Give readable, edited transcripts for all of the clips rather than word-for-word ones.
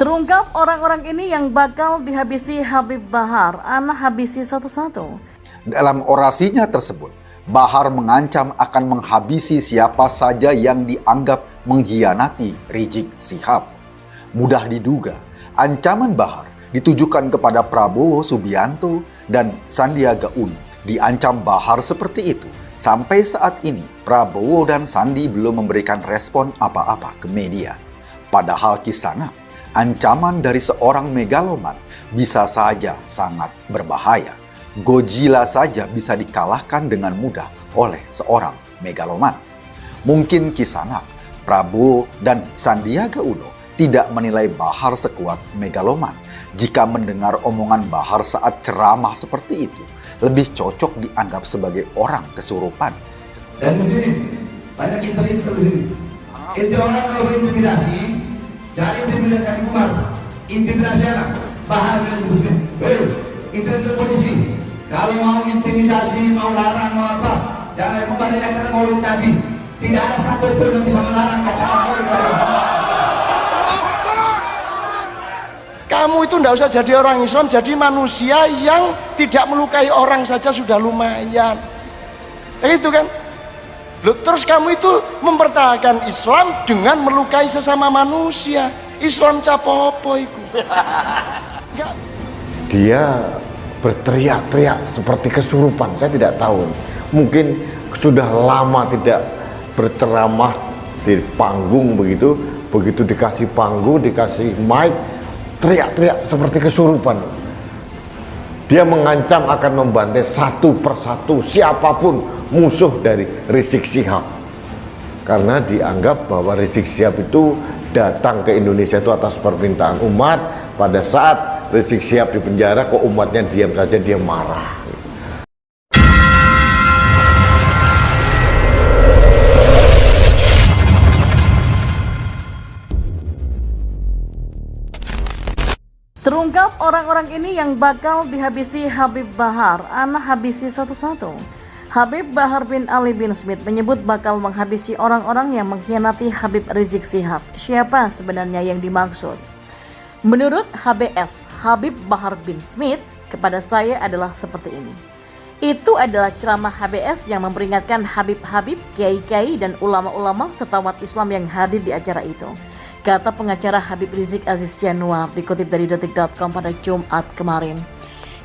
Terungkap orang-orang ini yang bakal dihabisi Habib Bahar, anak habisi satu-satu. Dalam orasinya tersebut, Bahar mengancam akan menghabisi siapa saja yang dianggap mengkhianati Rizik Syihab. Mudah diduga, ancaman Bahar ditujukan kepada Prabowo Subianto dan Sandiaga Uno. Diancam Bahar seperti itu. Sampai saat ini, Prabowo dan Sandi belum memberikan respon apa-apa ke media. Padahal kisana, ancaman dari seorang megaloman bisa saja sangat berbahaya. Godzilla saja bisa dikalahkan dengan mudah oleh seorang megaloman. Mungkin kisana, Prabowo dan Sandiaga Uno tidak menilai Bahar sekuat megaloman. Jika mendengar omongan Bahar saat ceramah seperti itu, lebih cocok dianggap sebagai orang kesurupan. Dan di sini banyak intel-intel di sini. Inti orang kalau berintimidasi, jangan intimidasi Habib Umar, intimidasi anak Bahar dan Muslim. Intel-intel polisi, kalau mau intimidasi, mau larang, mau apa, jangan memberi acara Maulid Nabi. Tidak ada satu pun yang bisa melarang acara Maulid Nabi. Kamu itu tidak usah jadi orang Islam, jadi manusia yang tidak melukai orang saja sudah lumayan. Itu kan. Loh, terus kamu itu mempertahankan Islam dengan melukai sesama manusia. Islam capopo itu. Dia berteriak-teriak seperti kesurupan. Saya tidak tahu. Mungkin sudah lama tidak berceramah di panggung begitu. Begitu dikasih panggung, dikasih mic, teriak-teriak seperti kesurupan. Dia mengancam akan membantai satu persatu siapapun musuh dari Rizik Syihab. Karena dianggap bahwa Rizik Syihab itu datang ke Indonesia itu atas permintaan umat. Pada saat Rizik Syihab di penjara, kok umatnya diam saja, dia marah. Terungkap orang-orang ini yang bakal dihabisi Habib Bahar, anak habisi satu-satu. Habib Bahar bin Ali bin Smith menyebut bakal menghabisi orang-orang yang mengkhianati Habib Rizik Syihab. Siapa sebenarnya yang dimaksud? Menurut HBS, Habib Bahar bin Smith, kepada saya adalah seperti ini. Itu adalah ceramah HBS yang memperingatkan Habib-Habib, kiai-kiai, dan ulama-ulama serta umat Islam yang hadir di acara itu. Kata pengacara Habib Rizik Aziz Yanuar dikutip dari detik.com pada Jumat kemarin.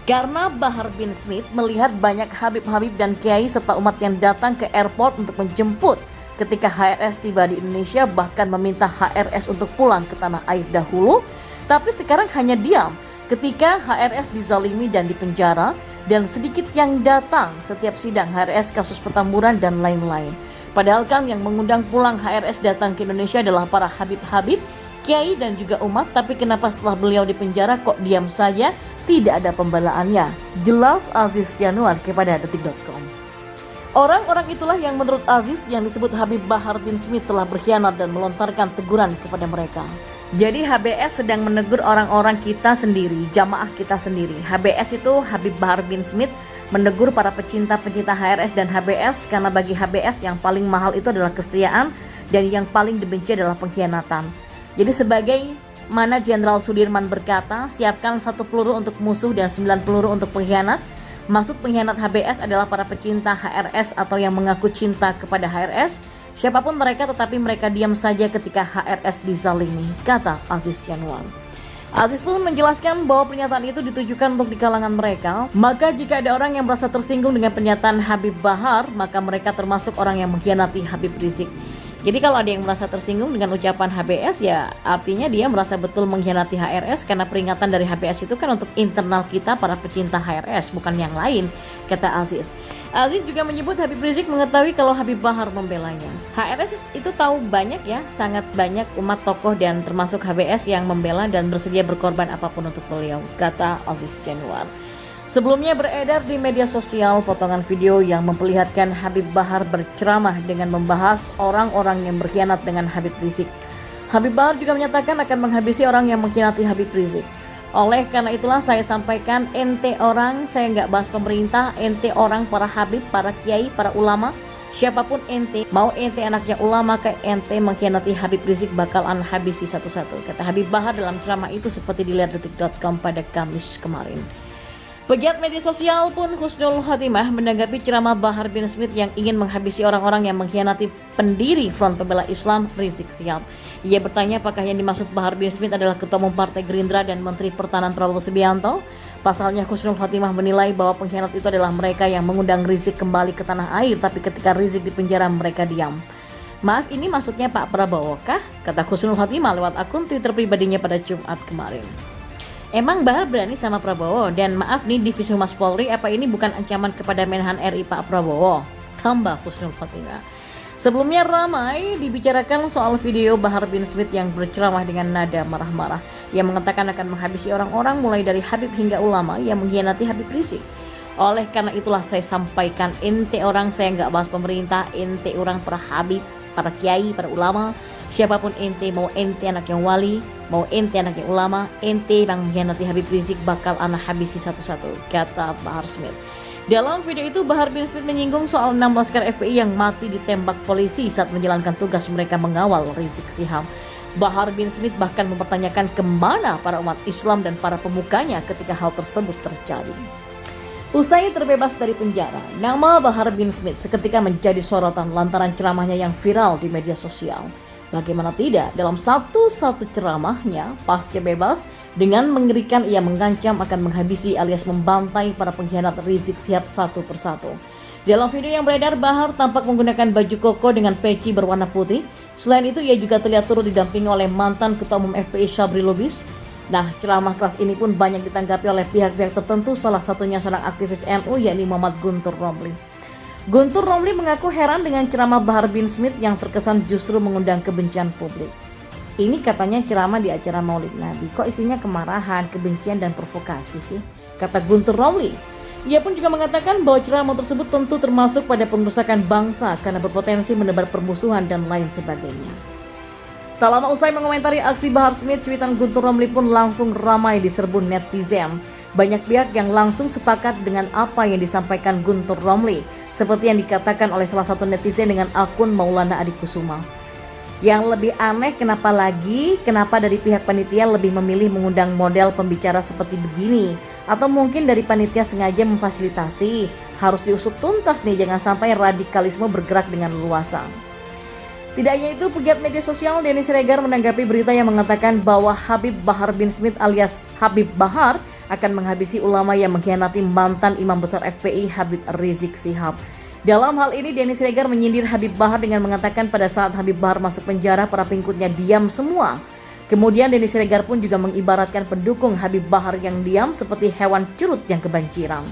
Karena Bahar bin Smith melihat banyak Habib-Habib dan kiai serta umat yang datang ke airport untuk menjemput ketika HRS tiba di Indonesia, bahkan meminta HRS untuk pulang ke tanah air dahulu, tapi sekarang hanya diam ketika HRS dizalimi dan dipenjara, dan sedikit yang datang setiap sidang HRS kasus Petamburan dan lain-lain. Padahal kan yang mengundang pulang HRS datang ke Indonesia adalah para Habib-Habib, kiai dan juga umat, tapi kenapa setelah beliau dipenjara kok diam saja, tidak ada pembelaannya? Jelas Aziz Yanuar kepada detik.com. Orang-orang itulah yang menurut Aziz yang disebut Habib Bahar bin Smith telah berkhianat dan melontarkan teguran kepada mereka. Jadi HBS sedang menegur orang-orang kita sendiri, jamaah kita sendiri. HBS itu Habib Bahar bin Smith menegur para pecinta-pecinta HRS dan HBS, karena bagi HBS yang paling mahal itu adalah kesetiaan dan yang paling dibenci adalah pengkhianatan. Jadi sebagai mana Jenderal Sudirman berkata, siapkan 1 peluru untuk musuh dan 9 peluru untuk pengkhianat. Maksud pengkhianat HBS adalah para pecinta HRS atau yang mengaku cinta kepada HRS, siapapun mereka, tetapi mereka diam saja ketika HRS dizalimi, kata Aziz Yanuar. Aziz pun menjelaskan bahwa pernyataan itu ditujukan untuk di kalangan mereka, maka jika ada orang yang merasa tersinggung dengan pernyataan Habib Bahar, maka mereka termasuk orang yang mengkhianati Habib Rizik. Jadi kalau ada yang merasa tersinggung dengan ucapan HBS, ya artinya dia merasa betul mengkhianati HRS, karena peringatan dari HBS itu kan untuk internal kita para pecinta HRS, bukan yang lain, kata Aziz. Aziz juga menyebut Habib Rizik mengetahui kalau Habib Bahar membelanya. HRS itu tahu banyak ya, sangat banyak umat tokoh dan termasuk HBS yang membela dan bersedia berkorban apapun untuk beliau, kata Aziz Yanuar. Sebelumnya beredar di media sosial potongan video yang memperlihatkan Habib Bahar berceramah dengan membahas orang-orang yang berkhianat dengan Habib Rizik. Habib Bahar juga menyatakan akan menghabisi orang yang mengkhianati Habib Rizik. Oleh karena itulah saya sampaikan, ente orang, saya nggak bahas pemerintah, ente orang, para Habib, para kiai, para ulama, Siapapun ente, mau ente anaknya ulama ke ente mengkhianati Habib Rizik bakal an habisi satu-satu, kata Habib Bahar dalam ceramah itu seperti dilihat detik.com pada Kamis kemarin. Pegiat media sosial pun Husnul Khotimah menanggapi ceramah Bahar bin Smith yang ingin menghabisi orang-orang yang mengkhianati pendiri Front Pembela Islam Rizik Syihab. Ia bertanya apakah yang dimaksud Bahar bin Smith adalah Ketua Umum Partai Gerindra dan Menteri Pertahanan Prabowo Subianto. Pasalnya Husnul Khotimah menilai bahwa pengkhianat itu adalah mereka yang mengundang Rizik kembali ke tanah air, tapi ketika Rizik dipenjara mereka diam. Maaf, ini maksudnya Pak Prabowo kah? Kata Husnul Khotimah lewat akun Twitter pribadinya pada Jumat kemarin. Emang Bahar berani sama Prabowo? Dan maaf nih Divisi Humas Polri, apa ini bukan ancaman kepada Menhan RI Pak Prabowo? Tambah Husnul Khotimah. Sebelumnya ramai dibicarakan soal video Bahar bin Smith yang berceramah dengan nada marah-marah. Ia mengatakan akan menghabisi orang-orang mulai dari Habib hingga ulama yang mengkhianati Habib Rizik. Oleh karena itulah saya sampaikan, ente orang, saya nggak bahas pemerintah, ente orang para Habib, para kiai, para ulama, siapapun ente, mau ente anak yang wali, mau ente anak yang ulama, ente yang mengkhianati Habib Rizik bakal anak habisi satu-satu, kata Bahar Smith. Dalam video itu Bahar bin Smith menyinggung soal 6 laskar FPI yang mati ditembak polisi saat menjalankan tugas mereka mengawal Rizik Syihab. Bahar bin Smith bahkan mempertanyakan kemana para umat Islam dan para pemukanya ketika hal tersebut terjadi. Usai terbebas dari penjara, nama Bahar bin Smith seketika menjadi sorotan lantaran ceramahnya yang viral di media sosial. Bagaimana tidak, dalam satu ceramahnya pasca bebas, dengan mengerikan ia mengancam akan menghabisi alias membantai para pengkhianat Rizik Syihab satu persatu. Dalam video yang beredar, Bahar tampak menggunakan baju koko dengan peci berwarna putih. Selain itu, ia juga terlihat turut didampingi oleh mantan Ketua Umum FPI Syabri Lubis. Nah, ceramah keras ini pun banyak ditanggapi oleh pihak-pihak tertentu, salah satunya seorang aktivis NU yakni Muhammad Guntur Romli. Guntur Romli mengaku heran dengan ceramah Bahar bin Smith yang terkesan justru mengundang kebencian publik. Ini katanya ceramah di acara Maulid Nabi, kok isinya kemarahan, kebencian, dan provokasi sih? Kata Guntur Romli. Ia pun juga mengatakan bahwa ceramah tersebut tentu termasuk pada pengrusakan bangsa karena berpotensi menebar permusuhan dan lain sebagainya. Tak lama usai mengomentari aksi Bahar Smith, cuitan Guntur Romli pun langsung ramai diserbu netizen. Banyak pihak yang langsung sepakat dengan apa yang disampaikan Guntur Romli, seperti yang dikatakan oleh salah satu netizen dengan akun Maulana Adikusuma. Yang lebih aneh kenapa dari pihak panitia lebih memilih mengundang model pembicara seperti begini? Atau mungkin dari panitia sengaja memfasilitasi? Harus diusut tuntas nih, jangan sampai radikalisme bergerak dengan luasa. Tidak hanya itu, pegiat media sosial Denny Siregar menanggapi berita yang mengatakan bahwa Habib Bahar bin Smith alias Habib Bahar akan menghabisi ulama yang mengkhianati mantan imam besar FPI Habib Rizik Syihab. Dalam hal ini, Denny Siregar menyindir Habib Bahar dengan mengatakan pada saat Habib Bahar masuk penjara, para pengikutnya diam semua. Kemudian Denny Siregar pun juga mengibaratkan pendukung Habib Bahar yang diam seperti hewan curut yang kebanjiran.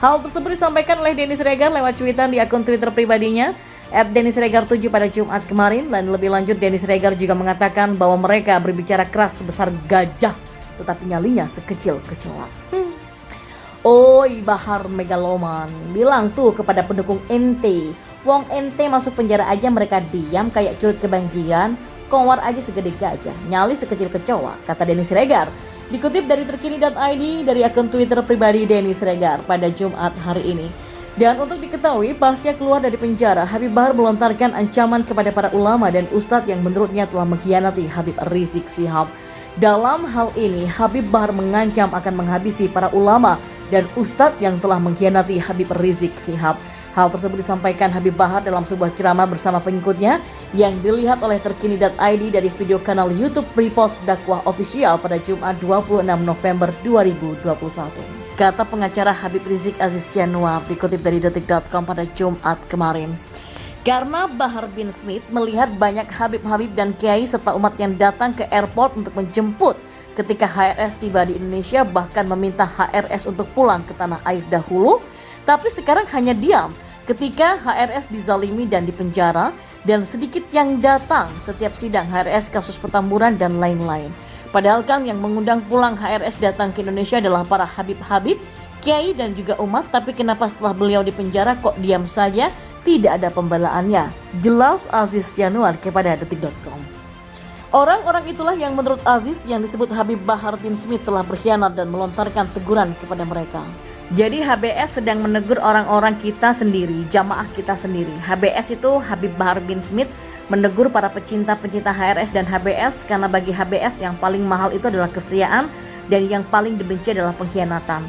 Hal tersebut disampaikan oleh Denny Siregar lewat cuitan di akun Twitter pribadinya @DennySiregar7 pada Jumat kemarin. Dan lebih lanjut, Denny Siregar juga mengatakan bahwa mereka berbicara keras sebesar gajah, tetapi nyalinya sekecil kecoa. Oi Bahar megaloman, bilang tuh kepada pendukung ente, wong ente masuk penjara aja mereka diam kayak curut kebanjiran, kowar aja segede gajah, nyali sekecil kecoa, kata Denny Siregar. Dikutip dari terkini.id dari akun Twitter pribadi Denny Siregar pada Jumat hari ini. Dan untuk diketahui, pasca keluar dari penjara, Habib Bahar melontarkan ancaman kepada para ulama dan ustadz yang menurutnya telah mengkhianati Habib Rizik Syihab. Dalam hal ini, Habib Bahar mengancam akan menghabisi para ulama dan ustadz yang telah mengkhianati Habib Rizik Syihab. Hal tersebut disampaikan Habib Bahar dalam sebuah ceramah bersama pengikutnya yang dilihat oleh terkini.id dari video kanal YouTube Repost Dakwah Official pada Jumat 26 November 2021. Kata pengacara Habib Rizik Aziz Yanuar dikutip dari detik.com pada Jumat kemarin. Karena Bahar bin Smith melihat banyak Habib-Habib dan Kiai serta umat yang datang ke airport untuk menjemput ketika HRS tiba di Indonesia, bahkan meminta HRS untuk pulang ke tanah air dahulu, tapi sekarang hanya diam ketika HRS dizalimi dan dipenjara, dan sedikit yang datang setiap sidang HRS kasus Petamburan dan lain-lain. Padahal kan yang mengundang pulang HRS datang ke Indonesia adalah para Habib-Habib, Kiai dan juga umat, tapi kenapa setelah beliau dipenjara kok diam saja, tidak ada pembelaannya? Jelas Aziz Yanuar kepada detik.com. Orang-orang itulah yang menurut Aziz yang disebut Habib Bahar bin Smith telah berkhianat dan melontarkan teguran kepada mereka. Jadi HBS sedang menegur orang-orang kita sendiri, jamaah kita sendiri. HBS itu Habib Bahar bin Smith menegur para pecinta-pecinta HRS dan HBS karena bagi HBS yang paling mahal itu adalah kesetiaan dan yang paling dibenci adalah pengkhianatan.